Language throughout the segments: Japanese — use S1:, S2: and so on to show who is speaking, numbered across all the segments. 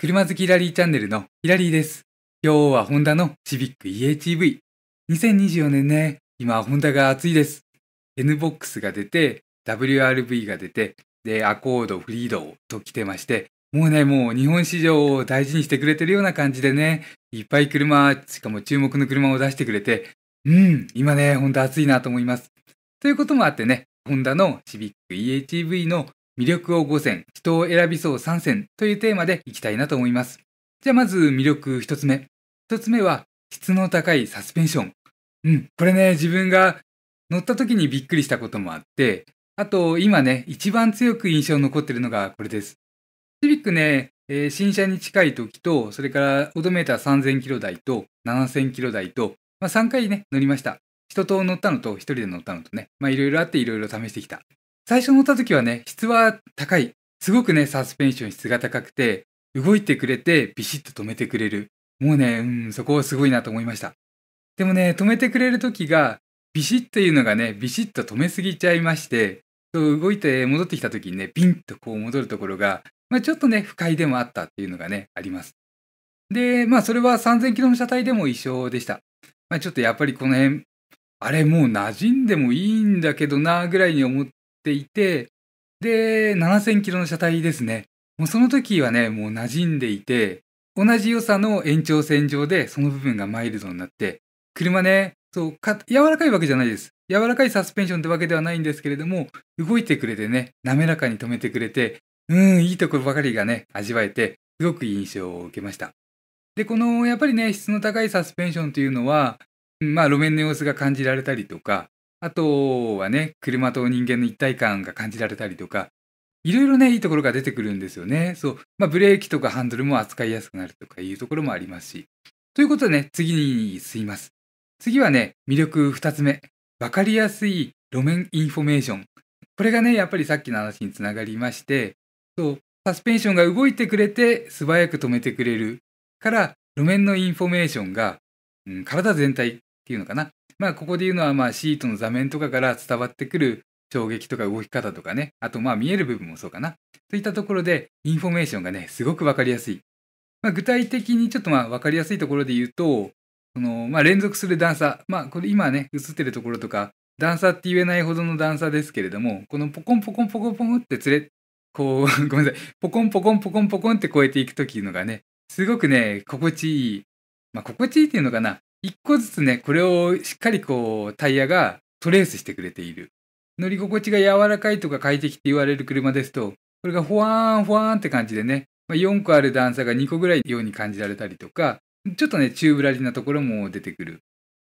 S1: 車好きラリーチャンネルのヒラリーです。今日はホンダのシビック eHEV。2024年ね、今ホンダが熱いです。NBOX が出て、WRV が出て、で、アコード、フリードと来てまして、もう日本市場を大事にしてくれてるような感じでね、いっぱい車、しかも注目の車を出してくれて、今ね、ホンダ熱いなと思います。ということもあってね、ホンダのシビック eHEV の魅力を5選、人を選びそう3選というテーマでいきたいなと思います。じゃあまず魅力1つ目。1つ目は質の高いサスペンション。これね、自分が乗った時にびっくりしたこともあって、あと今ね、一番強く印象に残ってるのがこれです。シビックね、新車に近い時と、それからオドメーター3000キロ台と7000キロ台と、3回ね、乗りました。人と乗ったのと一人で乗ったのとね、いろいろあっていろいろ試してきた。最初乗った時はね、質は高い。すごくね、サスペンション質が高くて、動いてくれてビシッと止めてくれる。もうね、そこすごいなと思いました。でもね、止めてくれる時が、ビシッというのがね、ビシッと止めすぎちゃいまして、動いて戻ってきた時にね、ピンとこう戻るところが、ちょっとね、不快でもあったっていうのがね、あります。で、それは3000キロの車体でも一緒でした。ちょっとやっぱりこの辺、あれもう馴染んでもいいんだけどな、ぐらいに思っていて、で、7000キロの車体ですね。もうその時はね、もう馴染んでいて、同じ良さの延長線上でその部分がマイルドになって、車ね、柔らかいわけじゃないです。柔らかいサスペンションってわけではないんですけれども、動いてくれてね、滑らかに止めてくれて、いいところばかりがね、味わえて、すごくいい印象を受けました。で、この、やっぱりね、質の高いサスペンションというのは、路面の様子が感じられたりとか、あとはね、車と人間の一体感が感じられたりとか、いろいろね、いいところが出てくるんですよね。ブレーキとかハンドルも扱いやすくなるとかいうところもありますし。ということでね、次に進みます。次はね、魅力2つ目。わかりやすい路面インフォメーション。これがね、やっぱりさっきの話につながりまして、サスペンションが動いてくれて素早く止めてくれるから、路面のインフォメーションが、体全体っていうのかな。ここで言うのは、シートの座面とかから伝わってくる衝撃とか動き方とかね、あと見える部分もそうかな。といったところで、インフォメーションがね、すごくわかりやすい。具体的にちょっとわかりやすいところで言うと、連続する段差。これ今ね、映ってるところとか、段差って言えないほどの段差ですけれども、このポコンポコンポコンポコンってこう、ごめんなさい、ポコンポコンポコンポコンって超えていくときのがね、すごくね、心地いい。心地いいっていうのかな。一個ずつね、これをしっかりタイヤがトレースしてくれている。乗り心地が柔らかいとか快適って言われる車ですと、これがフワーンフワーンって感じでね、4個ある段差が2個ぐらいように感じられたりとか、ちょっとね、宙ぶらりなところも出てくる。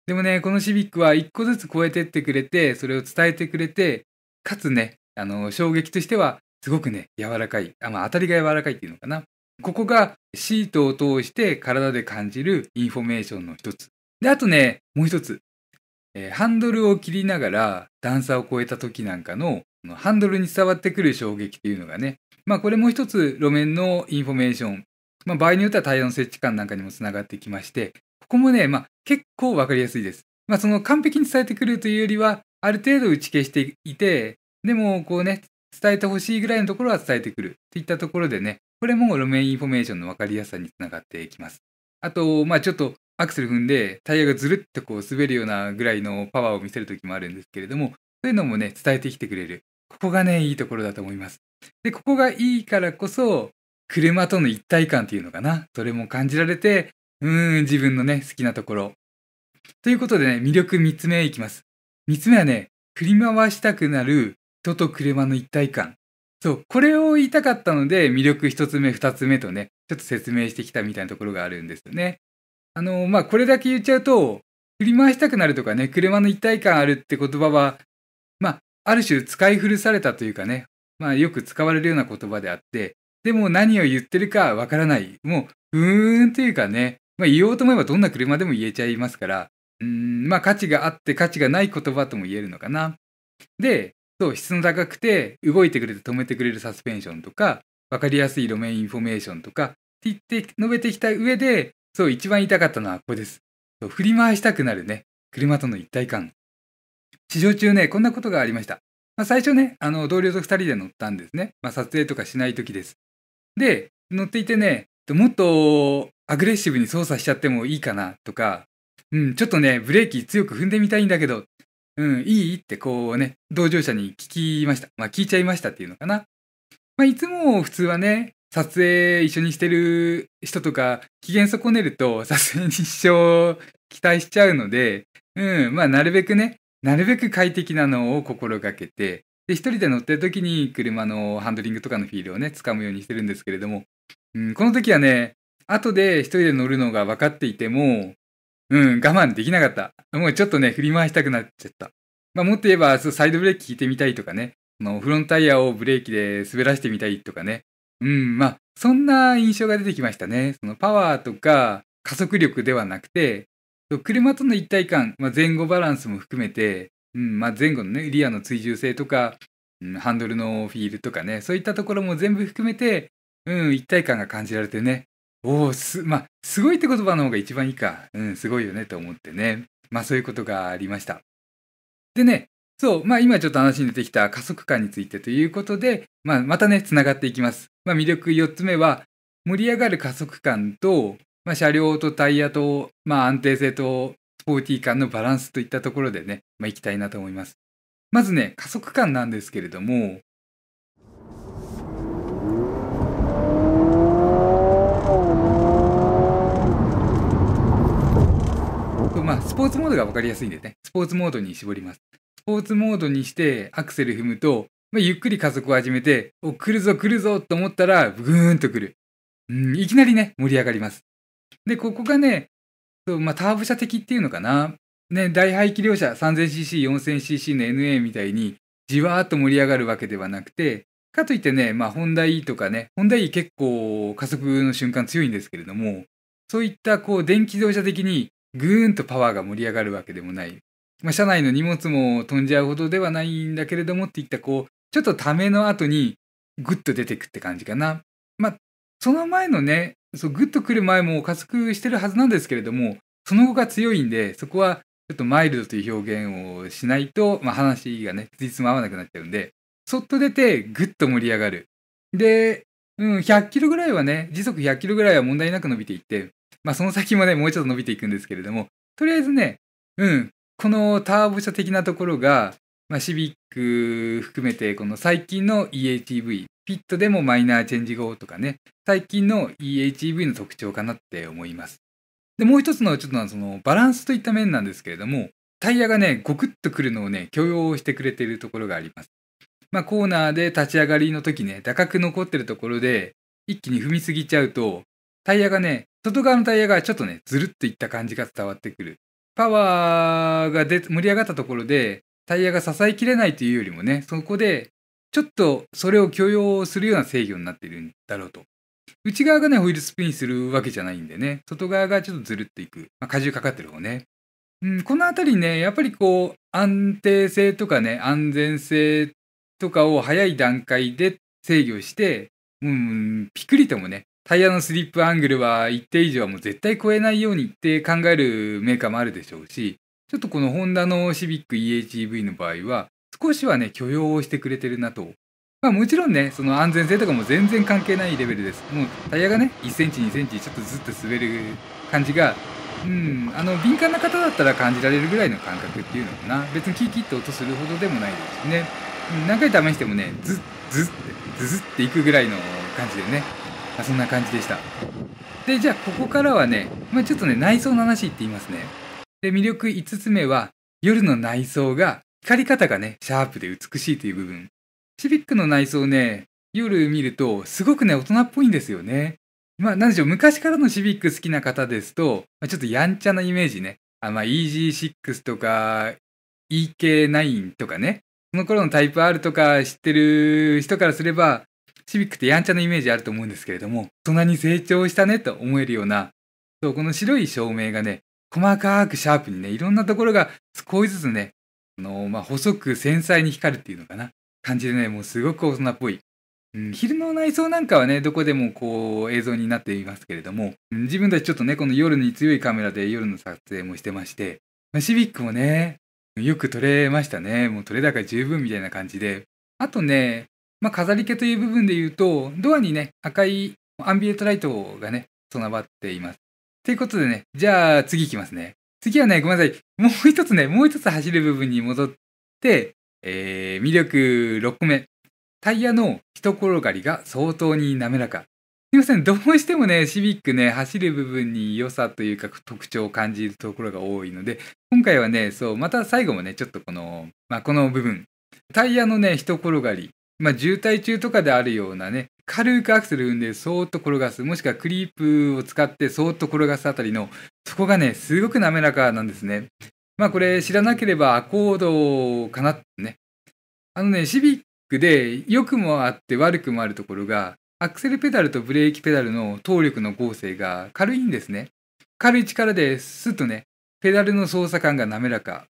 S1: でもね、このシビックは1個ずつ超えてってくれて、それを伝えてくれて、かつね、衝撃としてはすごくね、柔らかい。当たりが柔らかいっていうのかな。ここがシートを通して体で感じるインフォメーションの一つ。で、あとね、もう一つ。ハンドルを切りながら段差を越えた時なんかのハンドルに伝わってくる衝撃っていうのがね、これも一つ路面のインフォメーション、場合によってはタイヤの接地感なんかにもつながってきまして、ここもね、結構わかりやすいです。その完璧に伝えてくるというよりは、ある程度打ち消していて、でもこうね、伝えてほしいぐらいのところは伝えてくるといったところでね、これも路面インフォメーションのわかりやすさにつながってきます。あと、ちょっとアクセル踏んでタイヤがずるっとこう滑るようなぐらいのパワーを見せる時もあるんですけれども、そういうのもね、伝えてきてくれる。ここがね、いいところだと思います。で、ここがいいからこそ、車との一体感っていうのかな。それも感じられて、自分のね、好きなところ。ということでね、魅力3つ目いきます。3つ目はね、振り回したくなる人と車の一体感。これを言いたかったので、魅力1つ目、2つ目とね、ちょっと説明してきたみたいなところがあるんですよね。これだけ言っちゃうと、振り回したくなるとかね、車の一体感あるって言葉は、ある種使い古されたというかね、よく使われるような言葉であって、でも何を言ってるかわからない。もう、というかね、言おうと思えばどんな車でも言えちゃいますから、価値があって価値がない言葉とも言えるのかな。で、質の高くて、動いてくれて止めてくれるサスペンションとか、わかりやすい路面インフォメーションとか、って言って述べてきた上で、一番言いたかったのはここです。振り回したくなるね、車との一体感。試乗中ね、こんなことがありました。最初ね、同僚と2人で乗ったんですね。撮影とかしない時です。で、乗っていてね、もっとアグレッシブに操作しちゃってもいいかなとか、ちょっとね、ブレーキ強く踏んでみたいんだけど、いいってこうね、同乗者に聞きました。聞いちゃいましたっていうのかな。いつも普通はね、撮影一緒にしてる人とか、機嫌損ねると撮影に支障期待しちゃうので、なるべくね、なるべく快適なのを心がけて、で、一人で乗ってる時に車のハンドリングとかのフィールをね、掴むようにしてるんですけれども、この時はね、後で一人で乗るのが分かっていても、我慢できなかった。もうちょっとね、振り回したくなっちゃった。もっと言えば、サイドブレーキ効いてみたいとかね、フロントタイヤをブレーキで滑らしてみたいとかね。そんな印象が出てきましたね。そのパワーとか加速力ではなくて、車との一体感、前後バランスも含めて、前後のね、リアの追従性とか、ハンドルのフィールとかね、そういったところも全部含めて、一体感が感じられてね、すごいって言葉の方が一番いいか。すごいよねと思ってね。そういうことがありました。でね、そう、今ちょっと話に出てきた加速感についてということで、またね、つながっていきます。魅力4つ目は、盛り上がる加速感と、車両とタイヤと、安定性とスポーティー感のバランスといったところでね、いきたいなと思います。まずね、加速感なんですけれども、スポーツモードが分かりやすいんでね、スポーツモードに絞ります。スポーツモードにしてアクセル踏むと、ゆっくり加速を始めて、来るぞ来るぞと思ったら、ぐーんと来る。いきなりね、盛り上がります。で、ここがね、ターボ車的っていうのかな。ね、大排気量車 3000cc、4000cc の NA みたいに、じわーっと盛り上がるわけではなくて、かといってね、ホンダ E とかね、ホンダ E 結構加速の瞬間強いんですけれども、そういった電気自動車的にぐーんとパワーが盛り上がるわけでもない。車内の荷物も飛んじゃうほどではないんだけれどもっていったちょっとための後にグッと出てくって感じかな。その前のね、グッと来る前も加速してるはずなんですけれども、その後が強いんで、そこはちょっとマイルドという表現をしないと、話がね、つじつま合わなくなっちゃうんで、そっと出てグッと盛り上がる。で、100キロぐらいはね、時速100キロぐらいは問題なく伸びていって、その先もね、もうちょっと伸びていくんですけれども、とりあえずね、このターボ車的なところが、シビック含めて、この最近の EHEV、ピットでもマイナーチェンジ後とかね、最近の EHEV の特徴かなって思います。で、もう一つのちょっとそのバランスといった面なんですけれども、タイヤがね、ゴクッとくるのをね、許容してくれているところがあります。コーナーで立ち上がりの時ね、高く残ってるところで、一気に踏みすぎちゃうと、タイヤがね、外側のタイヤがちょっとね、ずるっといった感じが伝わってくる。パワーが盛り上がったところで、タイヤが支えきれないというよりもね、そこで、ちょっとそれを許容するような制御になっているんだろうと。内側がね、ホイールスピンするわけじゃないんでね、外側がちょっとずるっといく。荷重かかってる方ね。このあたりね、やっぱり安定性とかね、安全性とかを早い段階で制御して、ピクリともね、タイヤのスリップアングルは一定以上はもう絶対超えないようにって考えるメーカーもあるでしょうし、ちょっとこのホンダのシビック EHEV の場合は、少しはね、許容をしてくれてるなと。もちろんね、その安全性とかも全然関係ないレベルです。もうタイヤがね、1センチ、2センチちょっとずっと滑る感じが、敏感な方だったら感じられるぐらいの感覚っていうのかな。別にキーキッと音するほどでもないですしね。何回試してもね、ズっていくぐらいの感じでね。そんな感じでした。で、じゃあここからはね、ちょっとね、内装の話って言いますね。で、魅力5つ目は、夜の内装が、光り方がね、シャープで美しいという部分。シビックの内装ね、夜見ると、すごくね、大人っぽいんですよね。なんでしょう、昔からのシビック好きな方ですと、ちょっとやんちゃなイメージね。EG6 とか、EK9 とかね。その頃のタイプ R とか知ってる人からすれば、シビックってやんちゃなイメージあると思うんですけれども、大人に成長したねと思えるような、この白い照明がね、細かくシャープにね、いろんなところが少しずつね、細く繊細に光るっていうのかな。感じでね、もうすごく大人っぽい。昼の内装なんかはね、どこでも映像になっていますけれども、自分たちちょっとね、この夜に強いカメラで夜の撮影もしてまして、シビックもね、よく撮れましたね。もう撮れ高十分みたいな感じで。あとね、飾り気という部分で言うと、ドアにね、赤いアンビエントライトがね、備わっています。ということでね、じゃあ次いきますね。次はね、ごめんなさい。もう一つ走る部分に戻って、魅力6個目。タイヤの一転がりが相当に滑らか。すみません、どうしてもね、シビックね、走る部分に良さというか特徴を感じるところが多いので、今回はね、また最後もね、ちょっとこの部分、タイヤのね、一転がり、渋滞中とかであるようなね、軽くアクセル踏んでそーっと転がす、もしくはクリープを使ってそーっと転がすあたりの、そこがね、すごく滑らかなんですね。これ知らなければアコードかなってね。シビックで良くもあって悪くもあるところが、アクセルペダルとブレーキペダルの動力の合成が軽いんですね。軽い力でスッとね、ペダルの操作感が滑らか。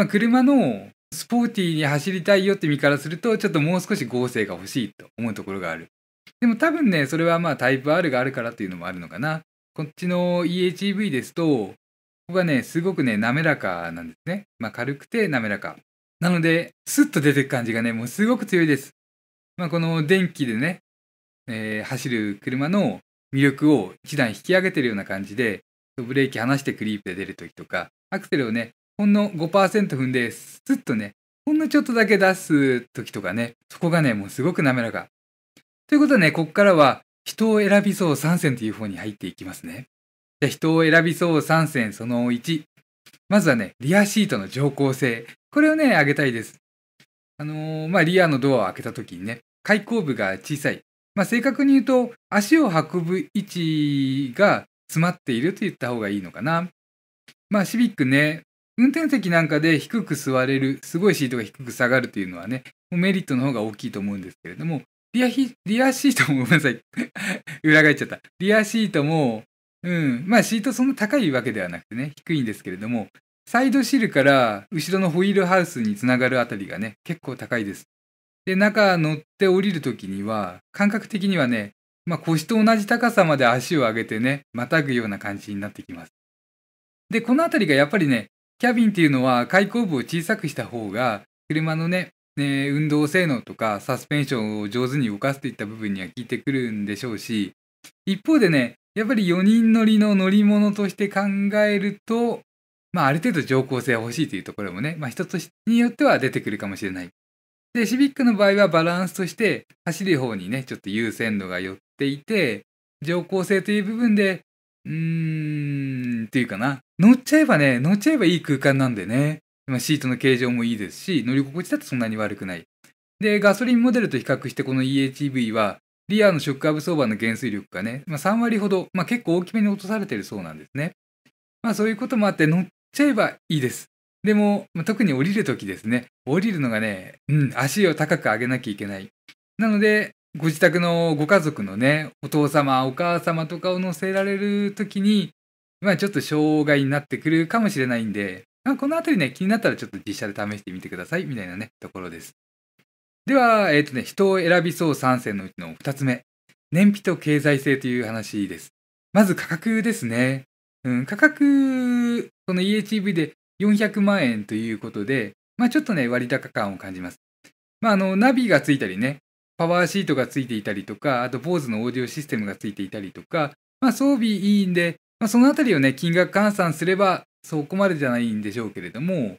S1: 車のスポーティーに走りたいよって身からすると、ちょっともう少し合成が欲しいと思うところがある。でも多分ね、それはタイプ R があるからっていうのもあるのかな。こっちの EHEV ですと、ここがね、すごくね、滑らかなんですね。軽くて滑らか。なので、スッと出てく感じがね、もうすごく強いです。この電気でね、走る車の魅力を一段引き上げてるような感じで、ブレーキ離してクリープで出るときとか、アクセルをね、ほんの 5% 踏んで、スッとね、ほんのちょっとだけ出すときとかね、そこがね、もうすごく滑らか。ということでね、ここからは、人を選びそう3選という方に入っていきますね。じゃあ、人を選びそう3選その1。まずはね、リアシートの乗降性。これをね、上げたいです。リアのドアを開けたときにね、開口部が小さい。正確に言うと、足を運ぶ位置が詰まっていると言った方がいいのかな。シビックね、運転席なんかで低く座れる、すごいシートが低く下がるというのはね、メリットの方が大きいと思うんですけれども、リアシートもごめんなさい。裏返っちゃった。リアシートも、シートそんな高いわけではなくてね、低いんですけれども、サイドシルから後ろのホイールハウスにつながるあたりがね、結構高いです。で、中乗って降りるときには、感覚的にはね、腰と同じ高さまで足を上げてね、またぐような感じになってきます。で、このあたりがやっぱりね、キャビンっていうのは開口部を小さくした方が、車のね、運動性能とかサスペンションを上手に動かすといった部分には効いてくるんでしょうし、一方でね、やっぱり4人乗りの乗り物として考えると、ある程度乗降性が欲しいというところもね、人によっては出てくるかもしれない。で、シビックの場合はバランスとして走る方にね、ちょっと優先度が寄っていて、乗降性という部分で、っていうかな。乗っちゃえばいい空間なんでね。シートの形状もいいですし、乗り心地だとそんなに悪くない。で、ガソリンモデルと比較してこの EHEV は、リアのショックアブソーバーの減衰力がね、3割ほど、結構大きめに落とされてるそうなんですね。そういうこともあって乗っちゃえばいいです。でも、特に降りるときですね。降りるのがね、足を高く上げなきゃいけない。なので、ご自宅のご家族のね、お父様、お母様とかを乗せられるときに、ちょっと障害になってくるかもしれないんで、このあたりね、気になったらちょっと実写で試してみてください、みたいなね、ところです。では、人を選びそう3選のうちの2つ目。燃費と経済性という話です。まず価格ですね。価格、この EHEV で400万円ということで、ちょっとね、割高感を感じます。ナビがついたりね、パワーシートがついていたりとか、あと BOSE のオーディオシステムがついていたりとか、装備いいんで、そのあたりをね、金額換算すれば、そこまでじゃないんでしょうけれども、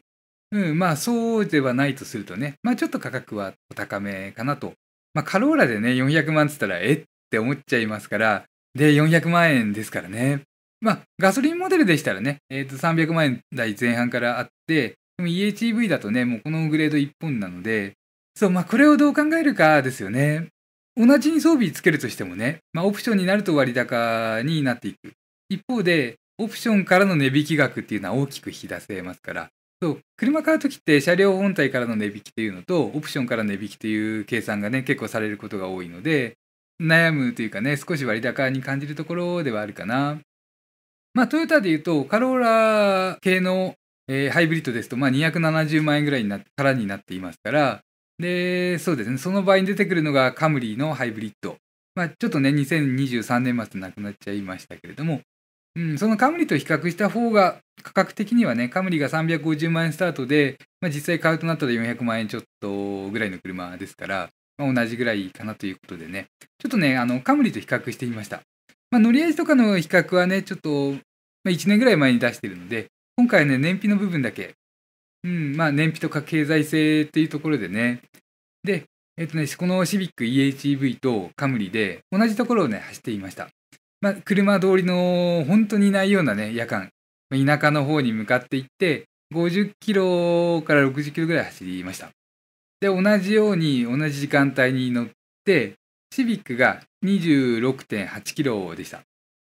S1: そうではないとするとね、ちょっと価格はお高めかなと。カローラでね、400万って言ったら、って思っちゃいますから、で、400万円ですからね。ガソリンモデルでしたらね、300万円台前半からあって、でも EHEV だとね、もうこのグレード1本なので、これをどう考えるかですよね。同じに装備つけるとしてもね、オプションになると割高になっていく。一方で、オプションからの値引き額っていうのは大きく引き出せますから、車買うときって車両本体からの値引きっていうのと、オプションから値引きという計算がね、結構されることが多いので、悩むというかね、少し割高に感じるところではあるかな。トヨタで言うと、カローラ系の、ハイブリッドですと、270万円ぐらいからになっていますから、で、そうですね、その場合に出てくるのがカムリのハイブリッド。ちょっとね、2023年末なくなっちゃいましたけれども、そのカムリと比較した方が、価格的にはね、カムリが350万円スタートで、実際買うとなったら400万円ちょっとぐらいの車ですから、同じぐらいかなということでね、ちょっとね、カムリと比較してみました。乗り味とかの比較はね、ちょっと、1年ぐらい前に出してるので、今回はね、燃費の部分だけ、燃費とか経済性っていうところでね、で、このシビック EHEV とカムリで同じところをね、走っていました。車通りの本当にないようなね、夜間、田舎の方に向かっていって、50キロから60キロぐらい走りました。で、同じように同じ時間帯に乗って、シビックが 26.8 キロでした。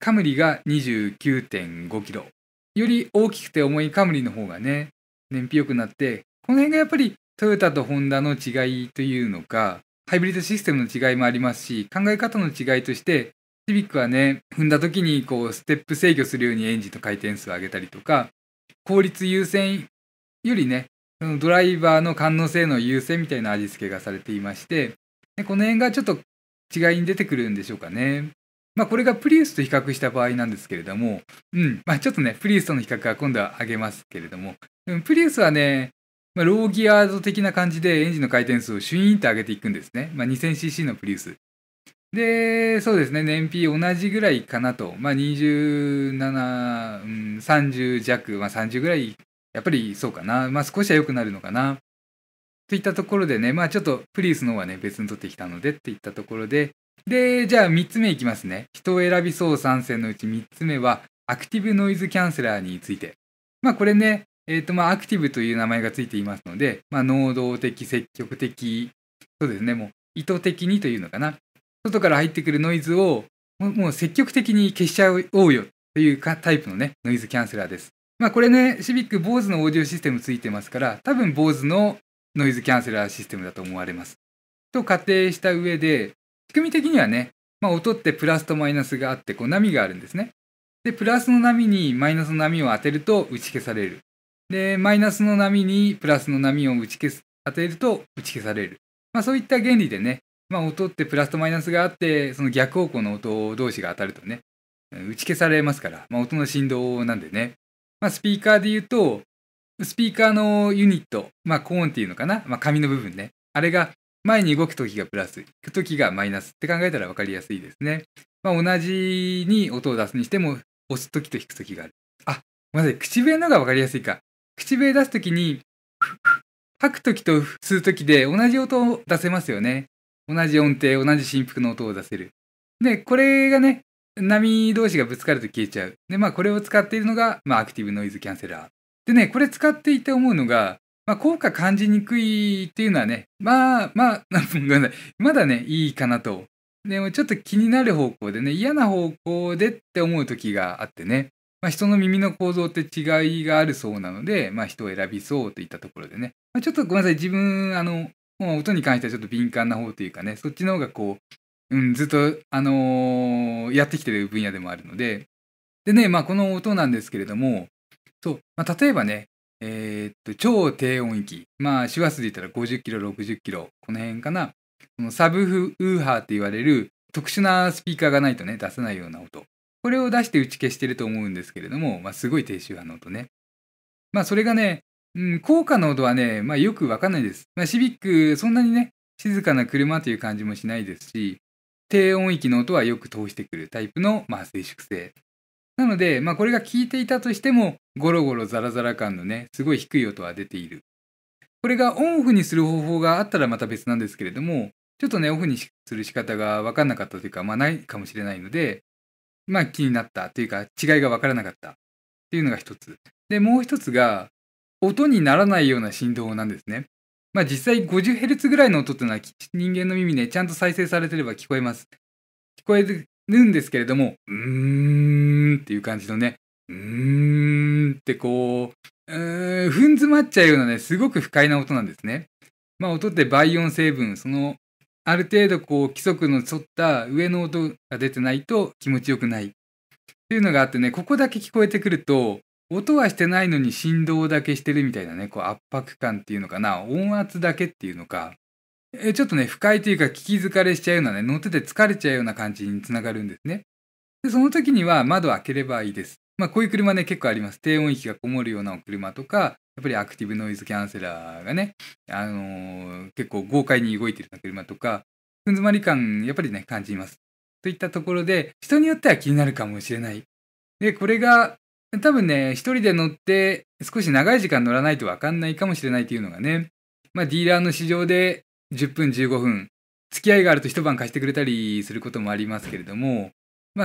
S1: カムリが 29.5 キロ。より大きくて重いカムリの方がね、燃費良くなって、この辺がやっぱりトヨタとホンダの違いというのか、ハイブリッドシステムの違いもありますし、考え方の違いとして、シビックはね、踏んだ時にこうステップ制御するようにエンジンの回転数を上げたりとか、効率優先よりね、ドライバーの感応性能優先みたいな味付けがされていまして、この辺がちょっと違いに出てくるんでしょうかね。これがプリウスと比較した場合なんですけれども、ちょっとね、プリウスとの比較は今度は挙げますけれども、プリウスはね、ローギアード的な感じでエンジンの回転数をシュイーンと上げていくんですね。2000cc のプリウス。で、そうですね、燃費同じぐらいかなと。27、30弱、30ぐらい、やっぱりそうかな。少しは良くなるのかな。といったところでね、ちょっとプリウスの方はね、別に取ってきたのでっていったところで、で、じゃあ3つ目いきますね。人を選びそう3選のうち3つ目は、アクティブノイズキャンセラーについて。これね、アクティブという名前がついていますので、能動的、積極的、そうですね、もう意図的にというのかな。外から入ってくるノイズを、もう積極的に消しちゃおうよというタイプのね、ノイズキャンセラーです。これね、シビック、BOSE のオーディオシステムついてますから、多分 BOSE のノイズキャンセラーシステムだと思われます。と仮定した上で、仕組み的にはね、音ってプラスとマイナスがあって、こう波があるんですね。で、プラスの波にマイナスの波を当てると打ち消される。で、マイナスの波にプラスの波を当てると打ち消される。そういった原理でね、音ってプラスとマイナスがあって、その逆方向の音同士が当たるとね、打ち消されますから、音の振動なんでね。スピーカーで言うと、スピーカーのユニット、コーンっていうのかな、紙の部分ね。あれが前に動くときがプラス、行くときがマイナスって考えたら分かりやすいですね。同じに音を出すにしても、押すときと引くときがある。ごめんなさい、口笛の方が分かりやすいか。口笛出すときに、吐くときと吸うときで同じ音を出せますよね。同じ音程、同じ振幅の音を出せる。で、これがね、波同士がぶつかると消えちゃう。で、これを使っているのが、アクティブノイズキャンセラー。でね、これ使っていて思うのが、効果感じにくいっていうのはね、ごめんなさい。まだね、いいかなと。でもちょっと気になる方向でね、嫌な方向でって思う時があってね、人の耳の構造って違いがあるそうなので、人を選びそうといったところでね、ちょっとごめんなさい、自分、もう音に関してはちょっと敏感な方というかね、そっちの方がこう、ずっと、やってきてる分野でもあるので、でね、この音なんですけれども、そう、例えばね、超低音域、周波数で言ったら50キロ、60キロ、この辺かな。このサブウーハーって言われる特殊なスピーカーがないとね、出せないような音。これを出して打ち消してると思うんですけれども、すごい低周波の音ね。それがね、効果の音はね、よくわかんないです。シビック、そんなにね、静かな車という感じもしないですし、低音域の音はよく通してくるタイプの、静粛性。なので、これが効いていたとしても、ゴロゴロザラザラ感のね、すごい低い音は出ている。これがオンオフにする方法があったらまた別なんですけれども、ちょっとね、オフにする仕方が分かんなかったというか、ないかもしれないので、気になったというか、違いが分からなかったっていうのが一つ。で、もう一つが、音にならないような振動なんですね。実際 50Hz ぐらいの音っていうのは人間の耳ね、ちゃんと再生されてれば聞こえます。聞こえるんですけれども、っていう感じのね、ってこう、踏ん詰まっちゃうようなね、すごく不快な音なんですね。音って倍音成分、ある程度こう規則の沿った上の音が出てないと気持ちよくないっていうのがあってね、ここだけ聞こえてくると、音はしてないのに振動だけしてるみたいなね、こう圧迫感っていうのかな、音圧だけっていうのか、ちょっとね、不快というか聞き疲れしちゃうようなね、乗ってて疲れちゃうような感じにつながるんですね。で、その時には窓を開ければいいです。こういう車ね、結構あります。低音域がこもるような車とか、っぱりアクティブノイズキャンセラーがね、結構豪快に動いてるような車とか、ふん詰まり感、やっぱりね、感じます。といったところで、人によっては気になるかもしれない。で、これが、多分ね、一人で乗って、少し長い時間乗らないとわかんないかもしれないっていうのがね、ディーラーの市場で10分、15分、付き合いがあると一晩貸してくれたりすることもありますけれども、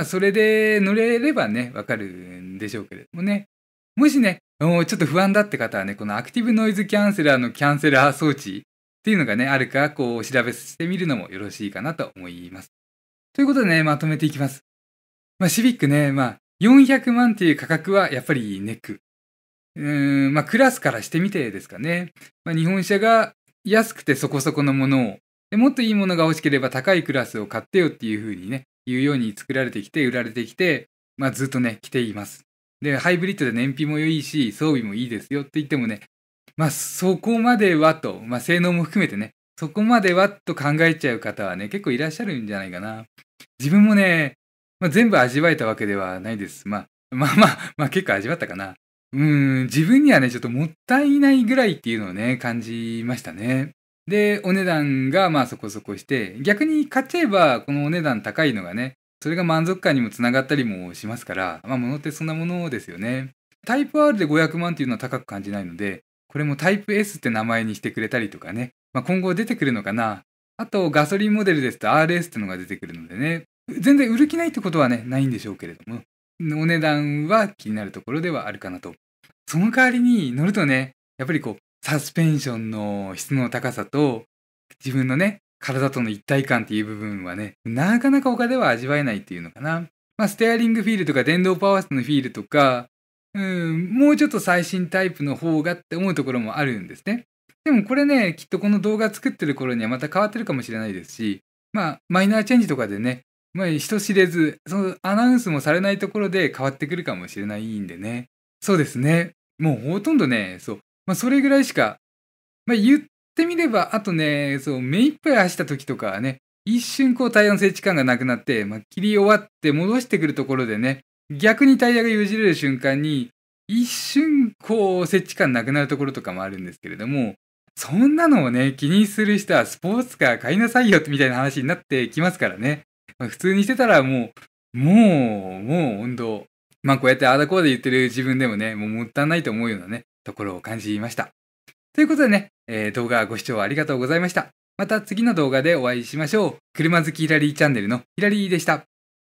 S1: それで乗れればね、わかるんでしょうけれどもね。もしね、ちょっと不安だって方はね、このアクティブノイズキャンセラーのキャンセラー装置っていうのがね、あるか、お調べしてみるのもよろしいかなと思います。ということでね、まとめていきます。シビックね、400万っていう価格はやっぱりネック。クラスからしてみてですかね。日本車が安くてそこそこのものを、もっといいものが欲しければ高いクラスを買ってよっていう風にね、言うように作られてきて、売られてきて、ずっとね、来ています。で、ハイブリッドで燃費も良いし、装備もいいですよって言ってもね、そこまではと、性能も含めてね、そこまではと考えちゃう方はね、結構いらっしゃるんじゃないかな。自分もね、全部味わえたわけではないです。結構味わったかな。自分にはね、ちょっともったいないぐらいっていうのをね、感じましたね。で、お値段がそこそこして、逆に買っちゃえば、このお値段高いのがね、それが満足感にもつながったりもしますから、物ってそんなものですよね。タイプ R で500万っていうのは高く感じないので、これもタイプ S って名前にしてくれたりとかね、今後出てくるのかな。あと、ガソリンモデルですと RS ってのが出てくるのでね、全然売る気ないってことはね、ないんでしょうけれども、お値段は気になるところではあるかなと。その代わりに乗るとね、やっぱりサスペンションの質の高さと、自分のね、体との一体感っていう部分はね、なかなか他では味わえないっていうのかな。ステアリングフィールとか電動パワーストのフィールとか、もうちょっと最新タイプの方がって思うところもあるんですね。でもこれね、きっとこの動画作ってる頃にはまた変わってるかもしれないですし、マイナーチェンジとかでね、人知れず、そのアナウンスもされないところで変わってくるかもしれないんでね。そうですね。もうほとんどね、そう。それぐらいしか、言ってみれば、あとね、そう、目いっぱい走った時とかはね、一瞬タイヤの接地感がなくなって、切り終わって戻してくるところでね、逆にタイヤがよじれる瞬間に、一瞬接地感なくなるところとかもあるんですけれども、そんなのをね、気にする人はスポーツカー買いなさいよみたいな話になってきますからね。普通にしてたらもう本当、こうやってあーだこーで言ってる自分でもね、もったいないと思うようなね、ところを感じました。ということでね、動画ご視聴ありがとうございました。また次の動画でお会いしましょう。車好きヒラリーチャンネルのヒラリーでした。